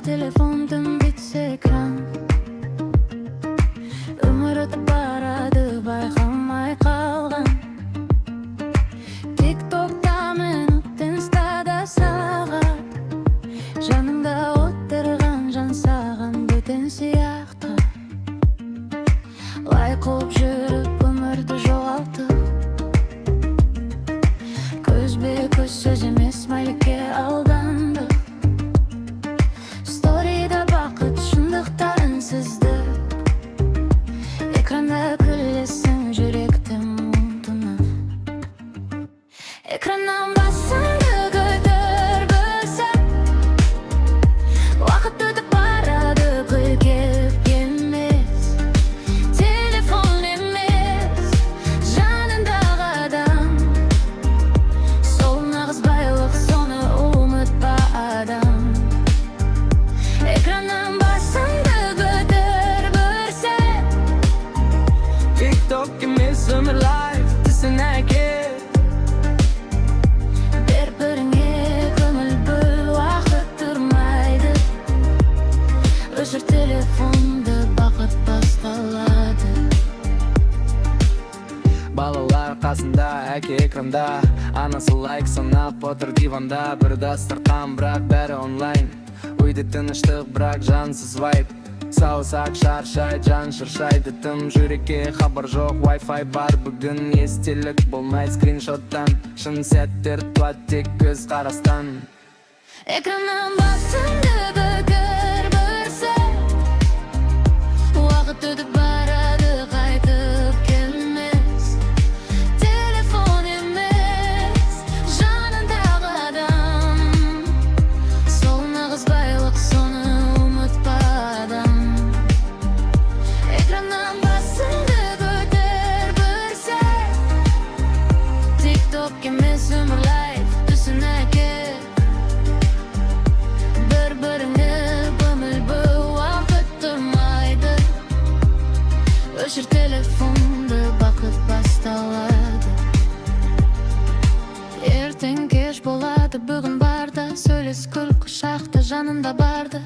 Telefondan bitse ekran, ömür ötüp barады, baykamay kalgan. TikTok'ta minut, Insta'da saat, janыңda oturgan жан саған бөтен сияқты. Лайк қылып жүріп өмірді жоғалтып, көзбе-көз сөз емес смайликке алдандық. Story'да бақыт, шындықта үнсіздік, экранда күлесің жүректің ұмтынып. Экраннан басыңды көтер білсем, уақыт өтіп барады, гүл келіп емес. Телефон емес, жанындағы адам, сол нағыз байлық, соны ұмытпа адам. Экраннан басыңды көтер білсем, TikTok емес өмір лайф, түсіне кел. Бір-біріңе көңіл бөл, уақыт тұрмайды. Өшір телефонды, бақыт басталады. Балалар қасында, әке экранда, анасы лайк санап отыр диванда. Бір дастархан, бірақ бәрі онлайн, үйде тыныштық, бірақ жансыз вайп. Саусақ шаршай, жан шыршайды, тым жүрекке хабар жоқ. Wi-Fi бар бүгін, естелік болмай скриншоттан. Шын сәттер туады тек көз қарастан. Экраннан басыңды көтер білсем, уақыт өтіп барады, қайтып келмес. Телефон емес, жанындағы адам, сол нағыз байлық, соны ұмытпа адам. Экраннан басыңды көтер білсем, TikTok емес өмір лайф, түсіне кел. Бір-біріңе көңіл бөл, уақыт тұрмайды. Өшір телефонды, бақыт басталады. Ертең кеш болады, бүгін барда сөйлес, күл құшақты, жанында барды.